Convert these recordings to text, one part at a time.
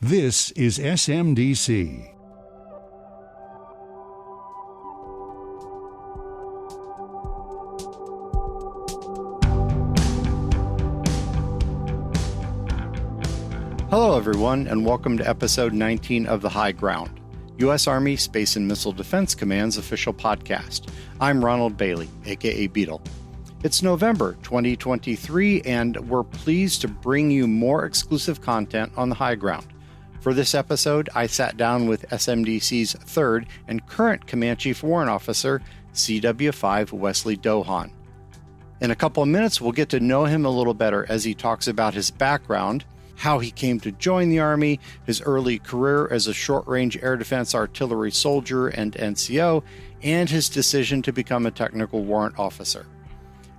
This is SMDC. Hello everyone, and welcome to episode 19 of The High Ground, U.S. Army Space and Missile Defense Command's official podcast. I'm Ronald Bailey, aka Beetle. It's November 2023, and we're pleased to bring you more exclusive content on The High Ground. For this episode, I sat down with SMDC's third and current Command Chief Warrant Officer, CW5 Wesley Dohogn. In a couple of minutes, we'll get to know him a little better as he talks about his background, how he came to join the Army, his early career as a short-range air defense artillery soldier and NCO, and his decision to become a technical warrant officer.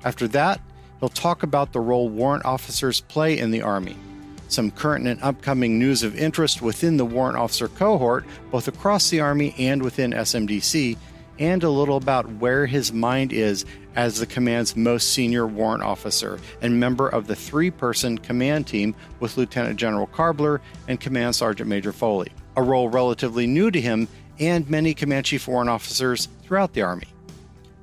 After that, he'll talk about the role warrant officers play in the Army, some current and upcoming news of interest within the warrant officer cohort, both across the Army and within SMDC, and a little about where his mind is as the command's most senior warrant officer and member of the three-person command team with Lieutenant General Karbler and Command Sergeant Major Foley, a role relatively new to him and many Command Chief Warrant Officers throughout the Army.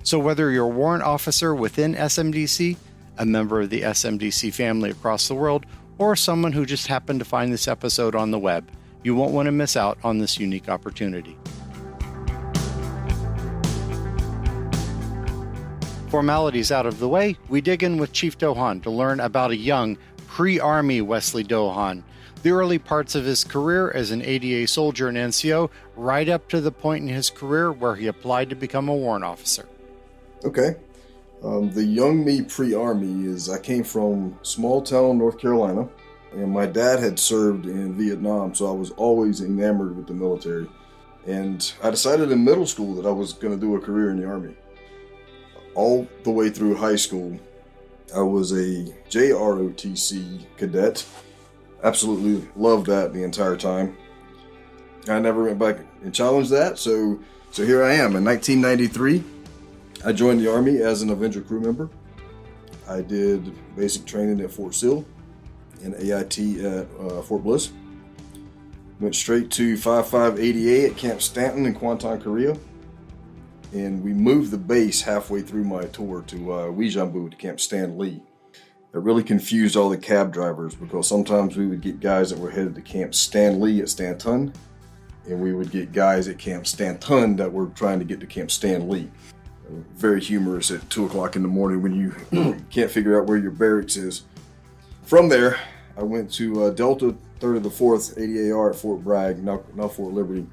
So whether you're a warrant officer within SMDC, a member of the SMDC family across the world, or someone who just happened to find this episode on the web, you won't want to miss out on this unique opportunity. Formalities out of the way, we dig in with Chief Dohogn to learn about a young, pre-Army Wesley Dohogn, the early parts of his career as an ADA soldier and NCO, right up to the point in his career where he applied to become a warrant officer. Okay. The young me pre-Army is I came from small town, North Carolina, and my dad had served in Vietnam, so I was always enamored with the military. And I decided in middle school that I was going to do a career in the Army. All the way through high school, I was a JROTC cadet. Absolutely loved that the entire time. I never went back and challenged that, so here I am. In 1993, I joined the Army as an Avenger crew member. I did basic training at Fort Sill and AIT at Fort Bliss. Went straight to 5588 at Camp Stanton in Kwanton, Korea. And we moved the base halfway through my tour to Weijambu to Camp Stan Lee. That really confused all the cab drivers because sometimes we would get guys that were headed to Camp Stan Lee at Stanton, and we would get guys at Camp Stanton that were trying to get to Camp Stan Lee. Very humorous at 2 o'clock in the morning when you can't figure out where your barracks is. From there, I went to Delta 3rd of the 4th ADAR at Fort Bragg, now Fort Liberty,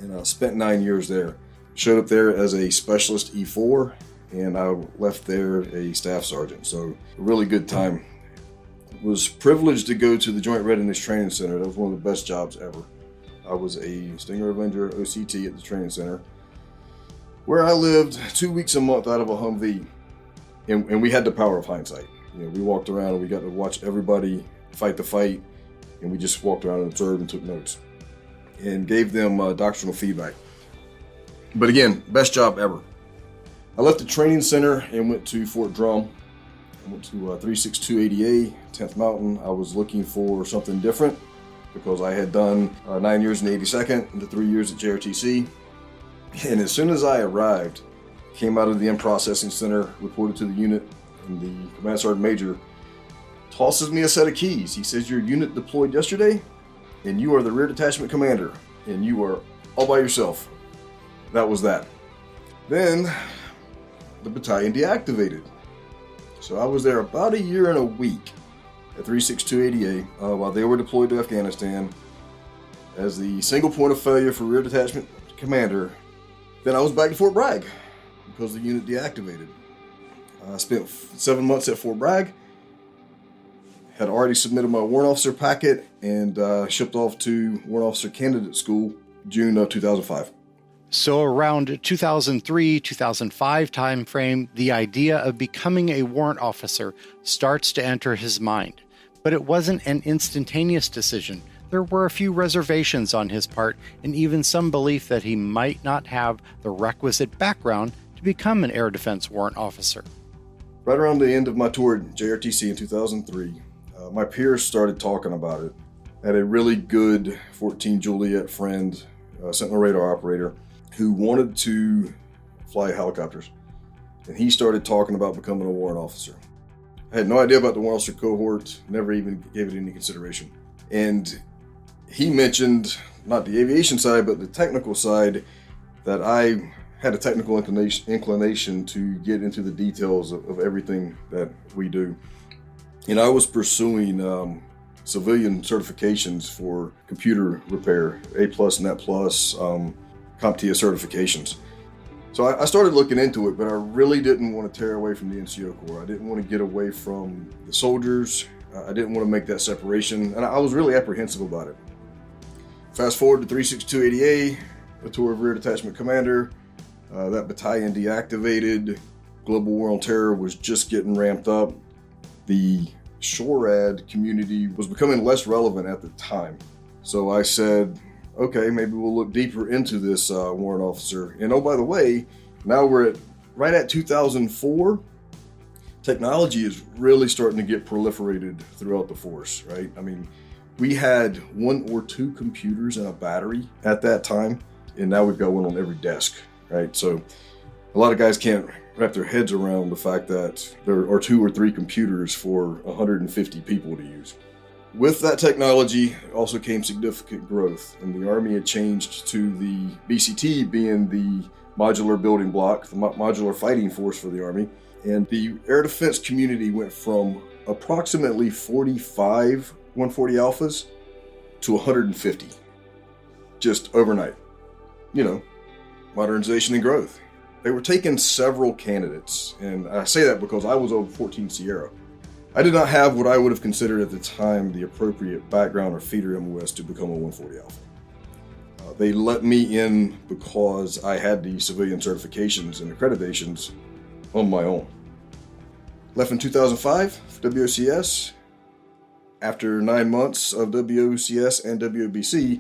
and spent 9 years there. Showed up there as a specialist E4, and I left there a staff sergeant. So a really good time. Was privileged to go to the Joint Readiness Training Center. That was one of the best jobs ever. I was a Stinger Avenger OCT at the training center, where I lived 2 weeks a month out of a Humvee, and we had the power of hindsight. You know, we walked around and we got to watch everybody fight the fight, and we just walked around and observed and took notes and gave them doctrinal feedback. But again, best job ever. I left the training center and went to Fort Drum. I went to 362 ADA, 10th Mountain. I was looking for something different because I had done 9 years in the 82nd and the 3 years at JRTC. And as soon as I arrived, came out of the processing center, reported to the unit, and the Command Sergeant Major tosses me a set of keys. He says, "Your unit deployed yesterday, and you are the rear detachment commander, and you are all by yourself." That was that. Then the battalion deactivated. So I was there about a year and a week at 362 ADA while they were deployed to Afghanistan as the single point of failure for rear detachment commander. Then I was back to Fort Bragg because the unit deactivated. I spent 7 months at Fort Bragg, had already submitted my warrant officer packet, and shipped off to warrant officer candidate school June of 2005. So around 2003-2005 timeframe, the idea of becoming a warrant officer starts to enter his mind. But it wasn't an instantaneous decision. There were a few reservations on his part, and even some belief that he might not have the requisite background to become an air defense warrant officer. Right around the end of my tour at JRTC in 2003, my peers started talking about it. had a really good 14 Juliet friend, Sentinel radar operator, who wanted to fly helicopters. And he started talking about becoming a warrant officer. I had no idea about the warrant officer cohort, never even gave it any consideration. And he mentioned, not the aviation side, but the technical side, that I had a technical inclination to get into the details of everything that we do. And I was pursuing civilian certifications for computer repair, A+, Net+, CompTIA certifications. So I started looking into it, but I really didn't want to tear away from the NCO Corps. I didn't want to get away from the soldiers. I didn't want to make that separation, and I was really apprehensive about it. Fast forward to 36280A, a tour of Rear Detachment Commander. That battalion deactivated. Global War on Terror was just getting ramped up. The SHORAD community was becoming less relevant at the time. So I said, okay, maybe we'll look deeper into this warrant officer. And oh, by the way, now we're right at 2004. Technology is really starting to get proliferated throughout the force, right? I mean, we had 1 or 2 computers and a battery at that time, and now we've got one on every desk, right? So a lot of guys can't wrap their heads around the fact that there are 2 or 3 computers for 150 people to use. With that technology also came significant growth, and the Army had changed to the BCT being the modular building block, the modular fighting force for the Army. And the air defense community went from approximately 45 140 Alphas to 150, just overnight. You know, modernization and growth. They were taking several candidates, and I say that because I was over 14 Sierra. I did not have what I would have considered at the time the appropriate background or feeder MOS to become a 140 Alpha. They let me in because I had the civilian certifications and accreditations on my own. Left in 2005 for WOCS. After 9 months of WOCS and WOBC,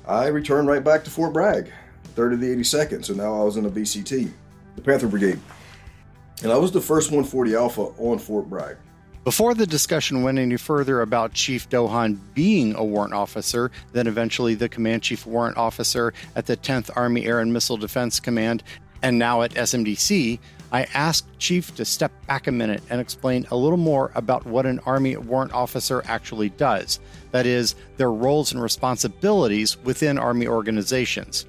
I returned right back to Fort Bragg, 3rd of the 82nd, so now I was in a BCT, the Panther Brigade. And I was the first 140 Alpha on Fort Bragg. Before the discussion went any further about Chief Dohogn being a warrant officer, then eventually the Command Chief Warrant Officer at the 10th Army Air and Missile Defense Command, and now at SMDC, I asked Chief to step back a minute and explain a little more about what an Army warrant officer actually does. That is, their roles and responsibilities within Army organizations.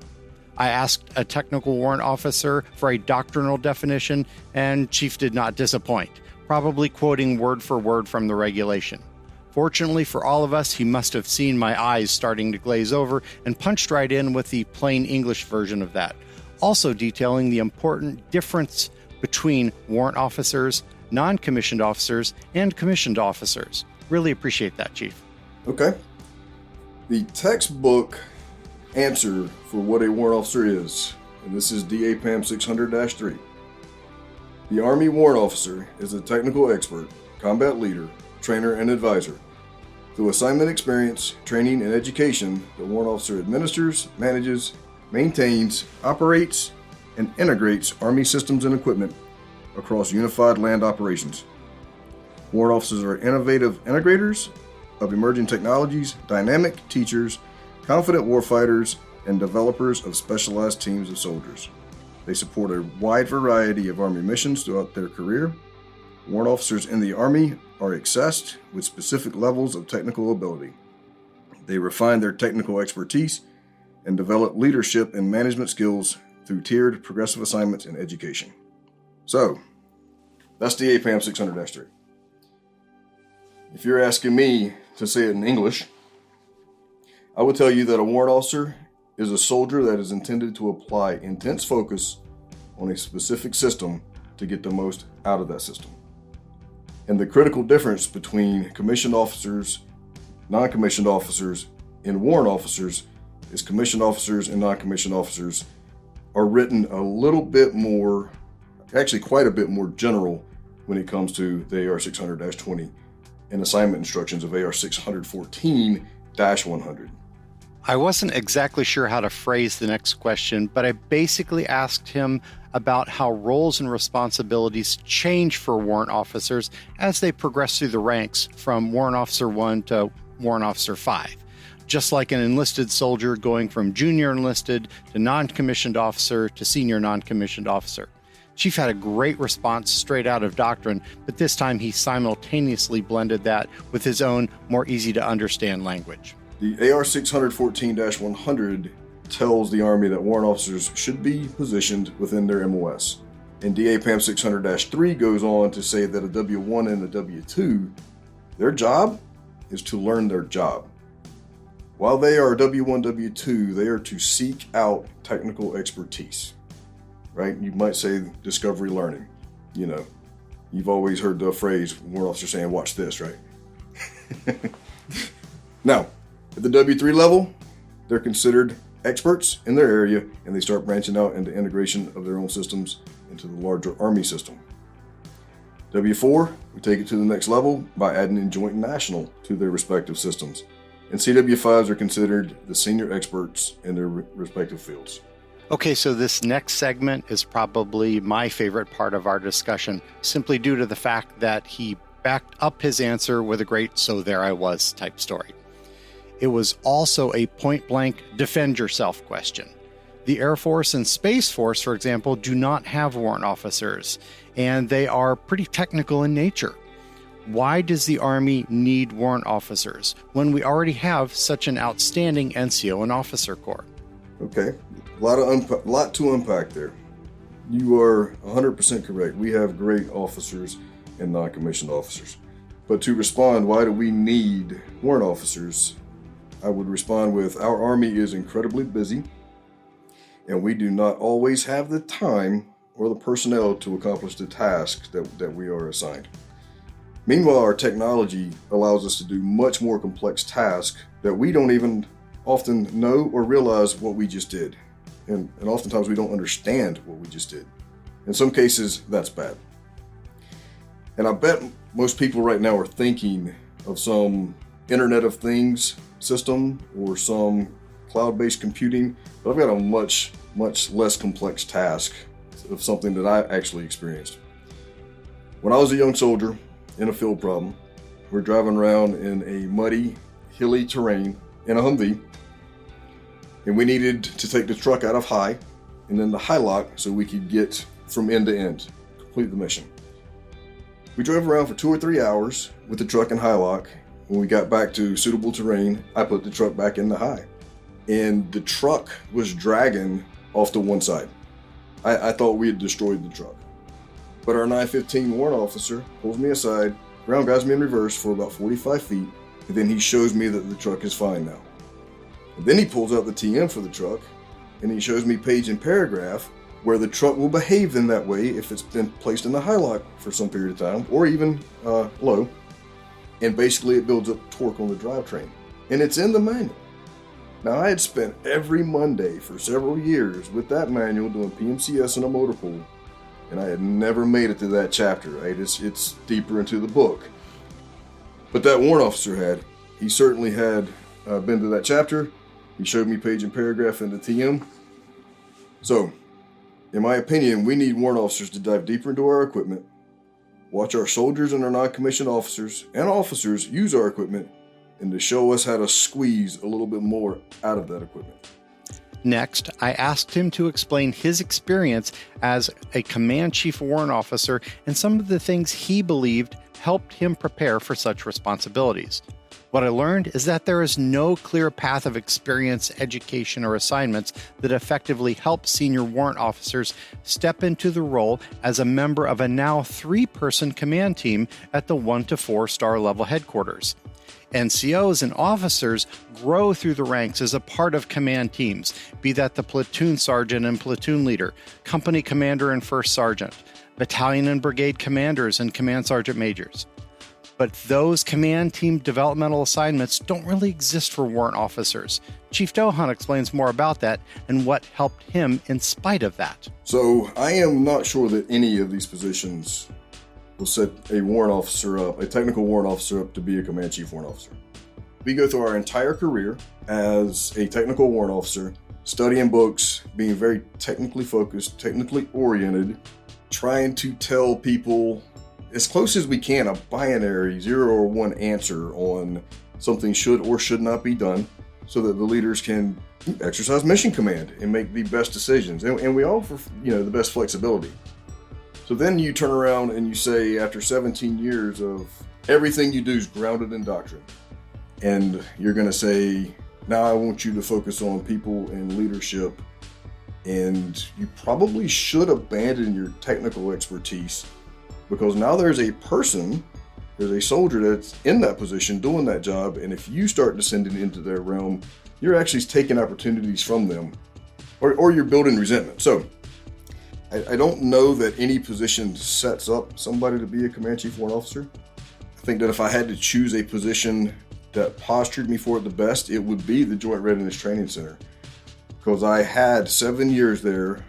I asked a technical warrant officer for a doctrinal definition, and Chief did not disappoint, probably quoting word for word from the regulation. Fortunately for all of us, he must have seen my eyes starting to glaze over and punched right in with the plain English version of that, also detailing the important difference between warrant officers, non-commissioned officers, and commissioned officers. Really appreciate that, Chief. Okay. The textbook answer for what a warrant officer is, and this is DAPAM 600-3. The Army Warrant Officer is a technical expert, combat leader, trainer, and advisor. Through assignment experience, training, and education, the Warrant Officer administers, manages, maintains, operates, and integrates Army systems and equipment across unified land operations. Warrant Officers are innovative integrators of emerging technologies, dynamic teachers, confident warfighters, and developers of specialized teams of soldiers. They support a wide variety of Army missions throughout their career. Warrant officers in the Army are accessed with specific levels of technical ability. They refine their technical expertise and develop leadership and management skills through tiered progressive assignments and education. So, that's the APAM 600-3. If you're asking me to say it in English, I would tell you that a warrant officer is a soldier that is intended to apply intense focus on a specific system to get the most out of that system. And the critical difference between commissioned officers, non-commissioned officers, and warrant officers is commissioned officers and non-commissioned officers are written a little bit more, actually quite a bit more general when it comes to the AR 600-20 and assignment instructions of AR 614-100. I wasn't exactly sure how to phrase the next question, but I basically asked him about how roles and responsibilities change for warrant officers as they progress through the ranks from Warrant Officer 1 to Warrant Officer 5. just like an enlisted soldier going from junior enlisted to non-commissioned officer to senior non-commissioned officer. Chief had a great response straight out of doctrine, but this time he simultaneously blended that with his own more easy-to-understand language. The AR 614-100 tells the Army that warrant officers should be positioned within their MOS. And DAPAM 600-3 goes on to say that a W1 and a W2, their job is to learn their job. While they are W1, W2, they are to seek out technical expertise. Right? You might say discovery learning. You know, you've always heard the phrase, warrant officer saying, watch this, right? Now, at the W3 level, they're considered experts in their area, and they start branching out into integration of their own systems into the larger Army system. W4, we take it to the next level by adding in joint and national to their respective systems. And CW5s are considered the senior experts in their respective fields. Okay, so this next segment is probably my favorite part of our discussion, simply due to the fact that he backed up his answer with a great "so there I was" type story. It was also a point-blank defend yourself question. The Air Force and Space Force, for example, do not have warrant officers, and they are pretty technical in nature. Why does the Army need warrant officers when we already have such an outstanding NCO and officer corps? Okay, a lot to unpack there. You are 100% correct. We have great officers and non-commissioned officers. But to respond, why do we need warrant officers? I would respond with, our Army is incredibly busy, and we do not always have the time or the personnel to accomplish the tasks that we are assigned. Meanwhile, our technology allows us to do much more complex tasks that we don't even often know or realize what we just did. And oftentimes we don't understand what we just did. In some cases, that's bad. And I bet most people right now are thinking of some Internet of Things system or some cloud-based computing, but I've got a much less complex task of something that I actually experienced. When I was a young soldier in a field problem, we're driving around in a muddy, hilly terrain in a Humvee, and we needed to take the truck out of high and then the high lock so we could get from end to end, complete the mission. We drove around for 2 or 3 hours with the truck in high lock. When we got back to suitable terrain, I put the truck back in the high, and the truck was dragging off to one side. I thought we had destroyed the truck. But our 915 warrant officer pulls me aside, ground guides me in reverse for about 45 feet, and then he shows me that the truck is fine now. And then he pulls out the TM for the truck, and he shows me page and paragraph where the truck will behave in that way if it's been placed in the high lock for some period of time, or even low. And basically it builds up torque on the drivetrain. And it's in the manual. Now, I had spent every Monday for several years with that manual doing PMCS in a motor pool, and I had never made it to that chapter, right? It's deeper into the book. But that warrant officer had. He certainly had been to that chapter. He showed me page and paragraph in the TM. So, in my opinion, we need warrant officers to dive deeper into our equipment, watch our soldiers and our non-commissioned officers and officers use our equipment, and to show us how to squeeze a little bit more out of that equipment. Next, I asked him to explain his experience as a command chief warrant officer and some of the things he believed helped him prepare for such responsibilities. What I learned is that there is no clear path of experience, education, or assignments that effectively help senior warrant officers step into the role as a member of a now 3-person command team at the 1 to 4 star level headquarters. NCOs and officers grow through the ranks as a part of command teams, be that the platoon sergeant and platoon leader, company commander and first sergeant, battalion and brigade commanders and command sergeant majors. But those command team developmental assignments don't really exist for warrant officers. Chief Dohogn explains more about that and what helped him in spite of that. So I am not sure that any of these positions will set a warrant officer up, a technical warrant officer up to be a command chief warrant officer. We go through our entire career as a technical warrant officer, studying books, being very technically focused, technically oriented, trying to tell people as close as we can a binary 0 or 1 answer on something should or should not be done. so that the leaders can exercise mission command and make the best decisions. And we offer, the best flexibility. So then you turn around and you say, after 17 years of everything you do is grounded in doctrine, and you're going to say, now I want you to focus on people and leadership, and you probably should abandon your technical expertise, because now there's a soldier that's in that position doing that job, and if you start descending into their realm, you're actually taking opportunities from them, or you're building resentment. So I don't know that any position sets up somebody to be a Command Chief Warrant Officer. I think that if I had to choose a position that postured me for it the best, it would be the Joint Readiness Training Center, because I had 7 years there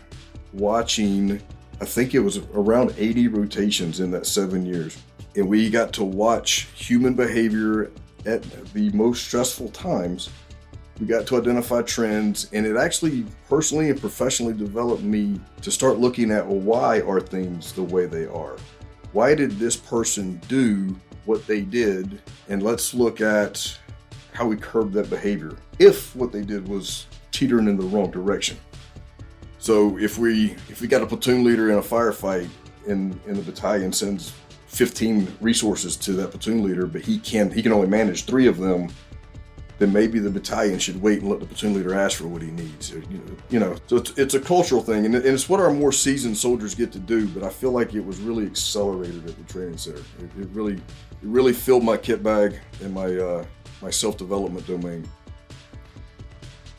watching, I think it was around 80 rotations in that 7 years. And we got to watch human behavior at the most stressful times. We got to identify trends, and it actually personally and professionally developed me to start looking at, well, why are things the way they are? Why did this person do what they did? And let's look at how we curb that behavior if what they did was teetering in the wrong direction. So if we got a platoon leader in a firefight and the battalion sends 15 resources to that platoon leader, but he can only manage 3 of them, then maybe the battalion should wait and let the platoon leader ask for what he needs. So it's a cultural thing, and it's what our more seasoned soldiers get to do. But I feel like it was really accelerated at the training center. It really filled my kit bag and my self-development domain.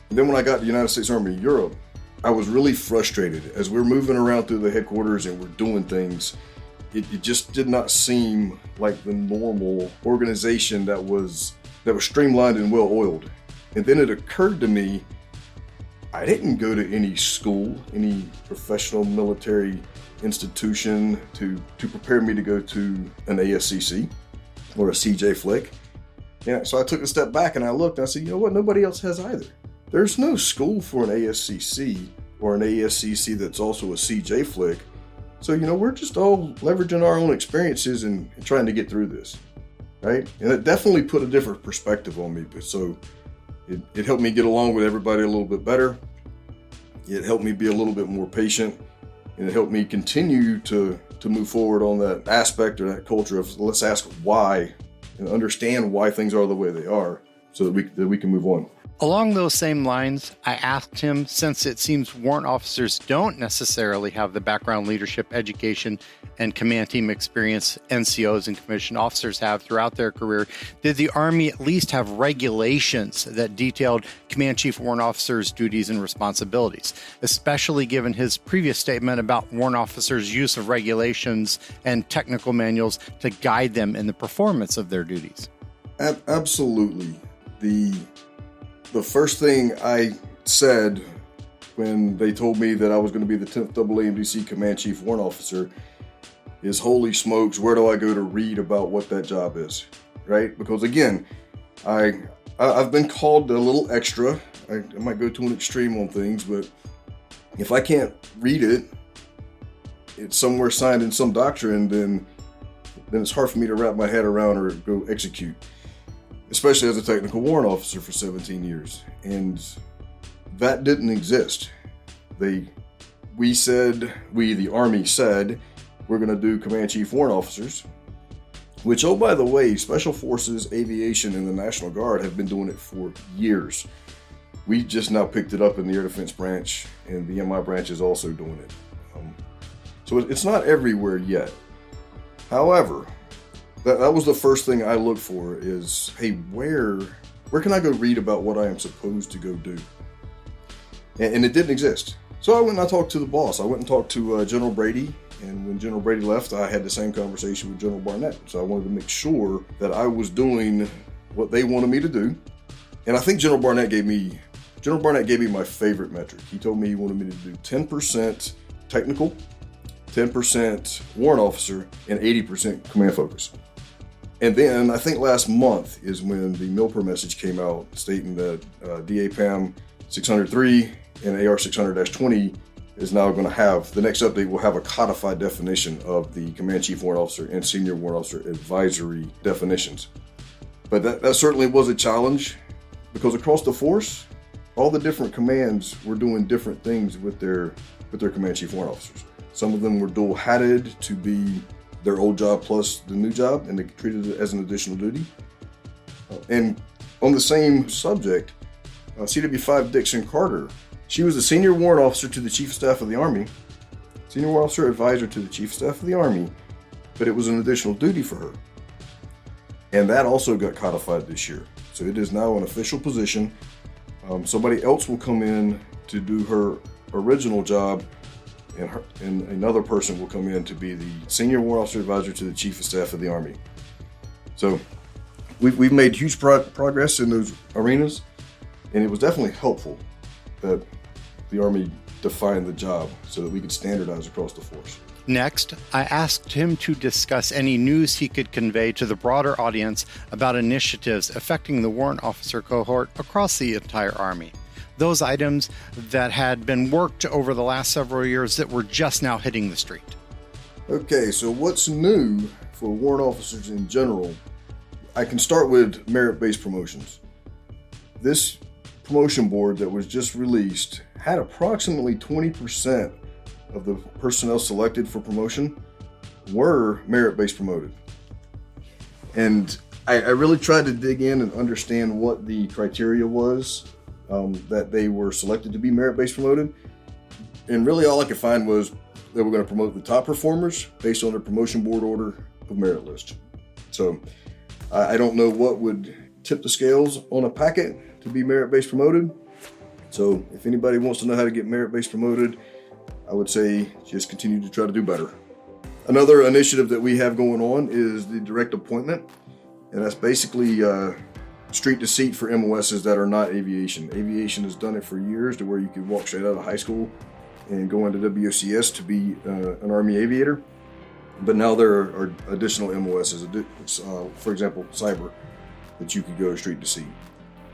And then when I got to the United States Army Europe, I was really frustrated as we're moving around through the headquarters and we're doing things. It just did not seem like the normal organization that was streamlined and well-oiled. And then it occurred to me, I didn't go to any school, any professional military institution to prepare me to go to an ASCC or a CJ flick. Yeah, so I took a step back and I looked and I said, you know what, nobody else has either. There's no school for an ASCC or an ASCC that's also a CJ flick. So, we're just all leveraging our own experiences and trying to get through this. Right? And it definitely put a different perspective on me. So it helped me get along with everybody a little bit better. It helped me be a little bit more patient, and it helped me continue to move forward on that aspect or that culture of let's ask why and understand why things are the way they are so that we can move on. Along those same lines, I asked him, since it seems warrant officers don't necessarily have the background leadership education and command team experience NCOs and commissioned officers have throughout their career, did the Army at least have regulations that detailed Command Chief Warrant Officers' duties and responsibilities, especially given his previous statement about warrant officers' use of regulations and technical manuals to guide them in the performance of their duties? Absolutely. The first thing I said when they told me that I was going to be the 10th AAMDC Command Chief Warrant Officer is, holy smokes, where do I go to read about what that job is, right? Because again, I've been called a little extra. I might go to an extreme on things, but if I can't read it, it's somewhere signed in some doctrine, then it's hard for me to wrap my head around or go execute. Especially as a technical warrant officer for 17 years. And that didn't exist. The Army said, we're going to do Command Chief Warrant Officers, which, oh, by the way, Special Forces, Aviation, and the National Guard have been doing it for years. We just now picked it up in the Air Defense branch, and the MI branch is also doing it. So it's not everywhere yet. However, that was the first thing I looked for is, hey, where can I go read about what I am supposed to go do? And it didn't exist. So I went and I talked to the boss. I went and talked to General Brady. And when General Brady left, I had the same conversation with General Barnett. So I wanted to make sure that I was doing what they wanted me to do. And I think General Barnett gave me my favorite metric. He told me he wanted me to do 10% technical, 10% warrant officer, and 80% command focus. And then I think last month is when the MILPER message came out stating that DAPAM 603 and AR 600-20 is now going to have, the next update will have a codified definition of the Command Chief Warrant Officer and Senior Warrant Officer advisory definitions. But that certainly was a challenge. because across the force, all the different commands were doing different things with their command chief warrant officers. Some of them were dual hatted to be their old job plus the new job, and they treated it as an additional duty. And on the same subject, CW5 Dixon Carter, she was the senior warrant officer to the Chief of Staff of the Army, senior warrant officer advisor to the Chief of Staff of the Army, but it was an additional duty for her. And that also got codified this year. So it is now an official position. Somebody else will come in to do her original job, and another person will come in to be the senior warrant officer advisor to the Chief of Staff of the Army. So we've made huge progress in those arenas, and it was definitely helpful that the Army defined the job so that we could standardize across the force. Next, I asked him to discuss any news he could convey to the broader audience about initiatives affecting the warrant officer cohort across the entire Army. Those items that had been worked over the last several years that were just now hitting the street. Okay, so what's new for warrant officers in general? I can start with merit-based promotions. This promotion board that was just released had approximately 20% of the personnel selected for promotion were merit-based promoted. And I really tried to dig in and understand what the criteria was that they were selected to be merit-based promoted. And really all I could find was they were going to promote the top performers based on their promotion board order of merit list. So I don't know what would tip the scales on a packet to be merit-based promoted. So if anybody wants to know how to get merit-based promoted, I would say just continue to try to do better. Another initiative that we have going on is the direct appointment, and that's basically street to seat for MOSs that are not aviation. Aviation has done it for years to where you could walk straight out of high school and go into WCS to be an Army aviator. But now there are additional MOSs, for example, cyber, that you could go street to seat.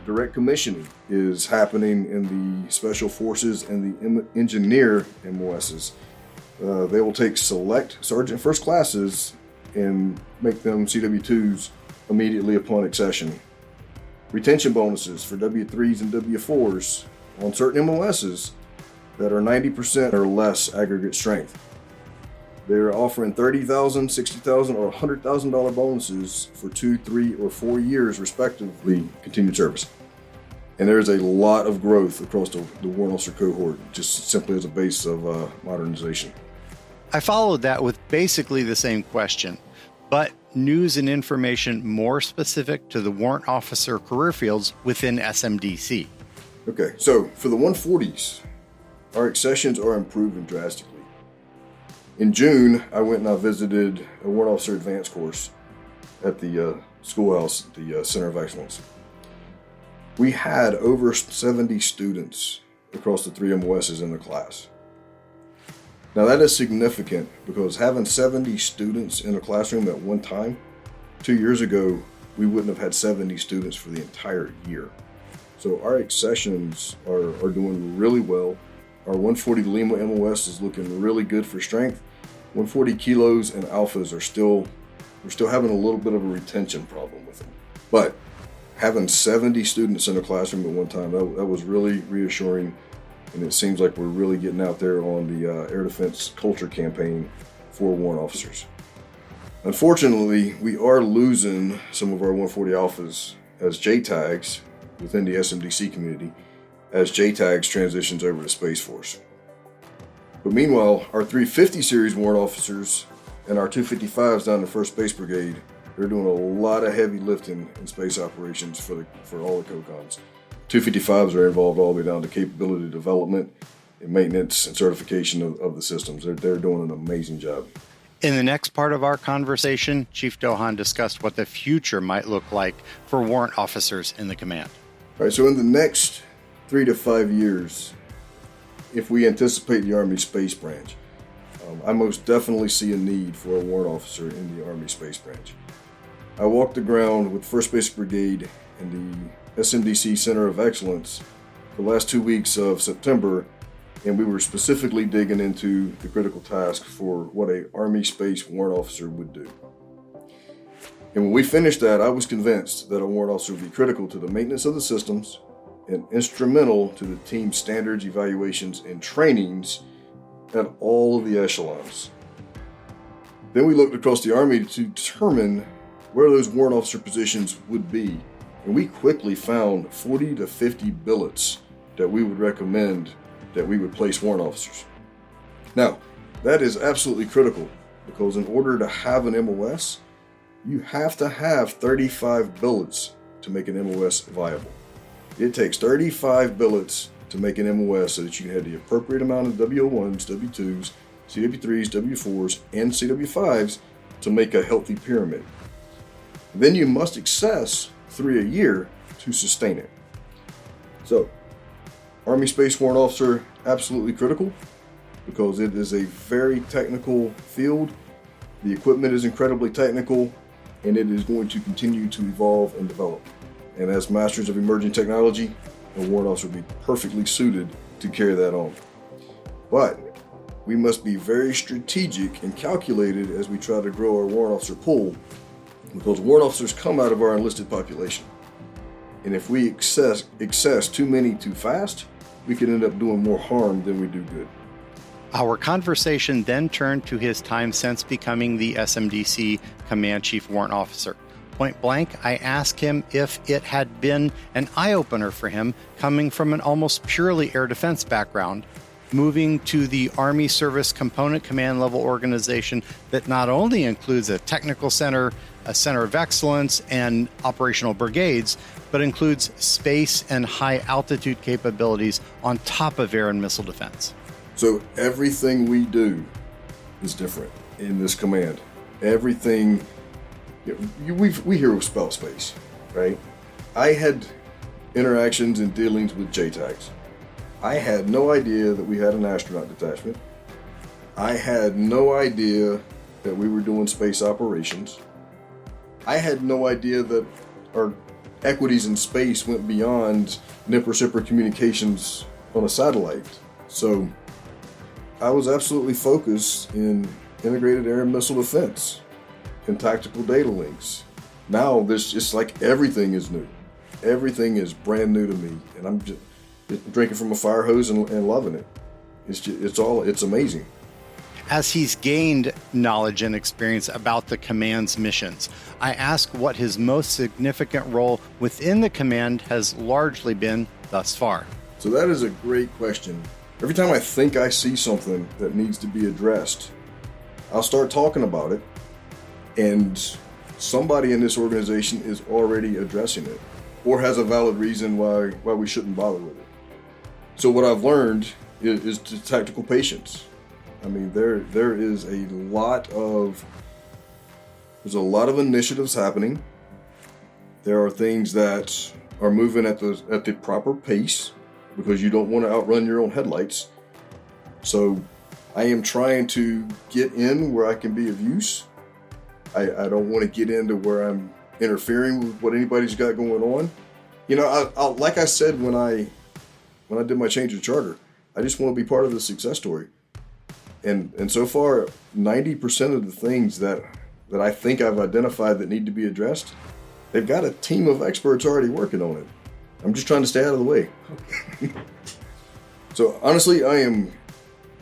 Direct commissioning is happening in the Special Forces and the Engineer MOSs. They will take select Sergeant First classes and make them CW2s immediately upon accession. Retention bonuses for W3s and W4s on certain MOSs that are 90% or less aggregate strength. They're offering $30,000, $60,000, or $100,000 bonuses for 2, 3, or 4 years, respectively, continued service. And there's a lot of growth across the warrant officer cohort, just simply as a base of modernization. I followed that with basically the same question, but news and information more specific to the warrant officer career fields within SMDC. Okay, so for the 140s, our accessions are improving drastically. In June, I went and I visited a warrant officer advanced course at the schoolhouse, the Center of Excellence. We had over 70 students across the 3 MOSs in the class. Now that is significant because having 70 students in a classroom at one time, 2 years ago, we wouldn't have had 70 students for the entire year. So our accessions are doing really well. Our 140 Lima MOS is looking really good for strength. 140 kilos and alphas we're still having a little bit of a retention problem with them. But having 70 students in a classroom at one time, that was really reassuring. And it seems like we're really getting out there on the air defense culture campaign for warrant officers. Unfortunately, we are losing some of our 140 alphas as JTAGs within the SMDC community as JTAGs transitions over to Space Force. But meanwhile, our 350 series warrant officers and our 255s down the 1st Space Brigade, they're doing a lot of heavy lifting in space operations for all the COCONs. 255s are involved all the way down to capability development and maintenance and certification of the systems. They're doing an amazing job. In the next part of our conversation, Chief Dohogn discussed what the future might look like for warrant officers in the command. All right, so in the next 3 to 5 years, if we anticipate the Army Space Branch, I most definitely see a need for a warrant officer in the Army Space Branch. I walked the ground with 1st Space Brigade and the SMDC Center of Excellence the last 2 weeks of September, and we were specifically digging into the critical task for what an Army Space warrant officer would do. And when we finished that, I was convinced that a warrant officer would be critical to the maintenance of the systems and instrumental to the team's standards, evaluations, and trainings at all of the echelons. Then we looked across the Army to determine where those warrant officer positions would be, and we quickly found 40 to 50 billets that we would recommend that we would place warrant officers. Now, that is absolutely critical because in order to have an MOS, you have to have 35 billets to make an MOS viable. It takes 35 billets to make an MOS so that you can have the appropriate amount of W01s, W2s, CW3s, W4s, and CW5s to make a healthy pyramid. Then you must access 3 a year to sustain it. So, Army Space Warrant Officer, absolutely critical because it is a very technical field. The equipment is incredibly technical, and it is going to continue to evolve and develop. And as masters of emerging technology, a warrant officer will be perfectly suited to carry that on. But we must be very strategic and calculated as we try to grow our warrant officer pool, because warrant officers come out of our enlisted population. And if we access too many too fast, we can end up doing more harm than we do good. Our conversation then turned to his time since becoming the SMDC Command Chief Warrant Officer. Point blank, I asked him if it had been an eye-opener for him coming from an almost purely air defense background, moving to the Army Service Component Command level organization that not only includes a technical center, a center of excellence, and operational brigades, but includes space and high altitude capabilities on top of air and missile defense. So everything we do is different in this command. Everything, we hear about space, right? I had interactions and dealings with JTAGs. I had no idea that we had an astronaut detachment. I had no idea that we were doing space operations. I had no idea that our equities in space went beyond NIP-recipro communications on a satellite. So I was absolutely focused in integrated air and missile defense and tactical data links. Now this just like everything is new. Everything is brand new to me, and I'm just drinking from a fire hose and loving it. It's amazing. As he's gained knowledge and experience about the command's missions, I ask what his most significant role within the command has largely been thus far. So that is a great question. Every time I think I see something that needs to be addressed, I'll start talking about it, and somebody in this organization is already addressing it or has a valid reason why we shouldn't bother with it. So what I've learned is the tactical patience. I mean, there's a lot of initiatives happening. There are things that are moving at the proper pace because you don't want to outrun your own headlights. So I am trying to get in where I can be of use. I don't want to get into where I'm interfering with what anybody's got going on. You know, I like I said when I did my change of charter, I just want to be part of the success story. And so far, 90% of the things that I think I've identified that need to be addressed, they've got a team of experts already working on it. I'm just trying to stay out of the way. So honestly, I am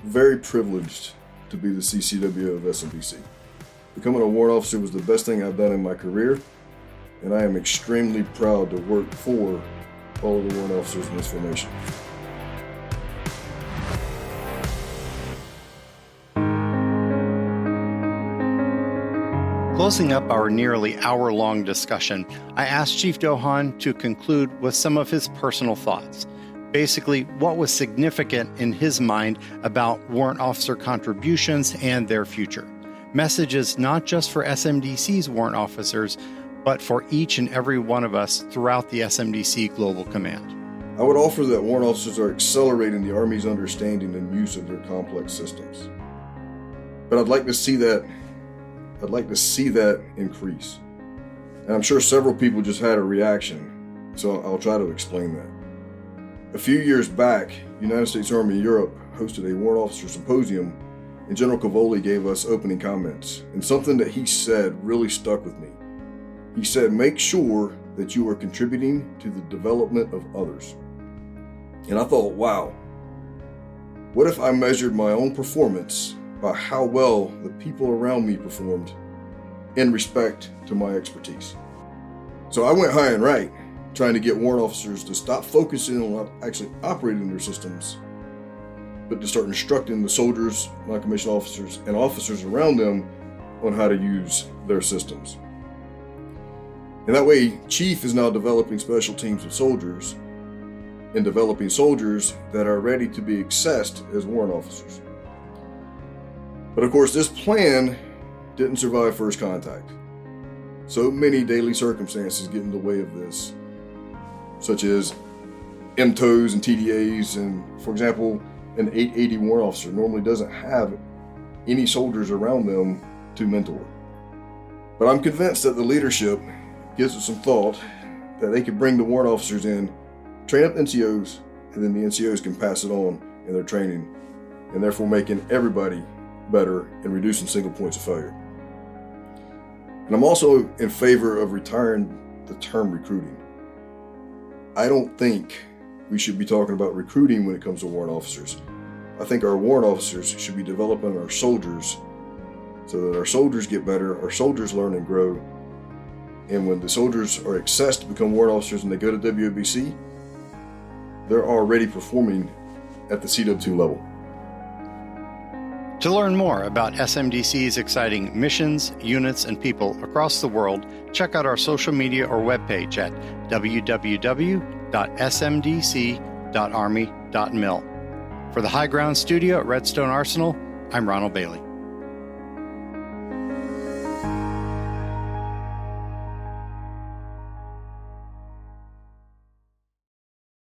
very privileged to be the CCW of SMDC. Becoming a warrant officer was the best thing I've done in my career, and I am extremely proud to work for all of the warrant officers in this formation. Closing up our nearly hour-long discussion, I asked Chief Dohogn to conclude with some of his personal thoughts. Basically, what was significant in his mind about warrant officer contributions and their future. Messages not just for SMDC's warrant officers, but for each and every one of us throughout the SMDC Global Command. I would offer that warrant officers are accelerating the Army's understanding and use of their complex systems. But I'd like to see that increase. And I'm sure several people just had a reaction, so I'll try to explain that. A few years back, United States Army Europe hosted a warrant officer symposium, and General Foley gave us opening comments. And something that he said really stuck with me. He said, make sure that you are contributing to the development of others. And I thought, wow, what if I measured my own performance by how well the people around me performed in respect to my expertise? So I went high and right, trying to get warrant officers to stop focusing on actually operating their systems, but to start instructing the soldiers, non-commissioned officers, and officers around them on how to use their systems. And that way, Chief is now developing special teams of soldiers and developing soldiers that are ready to be accessed as warrant officers. But of course, this plan didn't survive first contact. So many daily circumstances get in the way of this, such as MTOs and TDAs. And for example, an 880 warrant officer normally doesn't have any soldiers around them to mentor. But I'm convinced that the leadership gives it some thought that they could bring the warrant officers in, train up NCOs, and then the NCOs can pass it on in their training, and therefore making everybody better and reducing single points of failure. And I'm also in favor of retiring the term recruiting. I don't think we should be talking about recruiting when it comes to warrant officers. I think our warrant officers should be developing our soldiers so that our soldiers get better, our soldiers learn and grow. And when the soldiers are accessed to become warrant officers and they go to WOBC, they're already performing at the CW2 level. To learn more about SMDC's exciting missions, units, and people across the world, check out our social media or webpage at www.smdc.army.mil. For the High Ground Studio at Redstone Arsenal, I'm Ronald Bailey.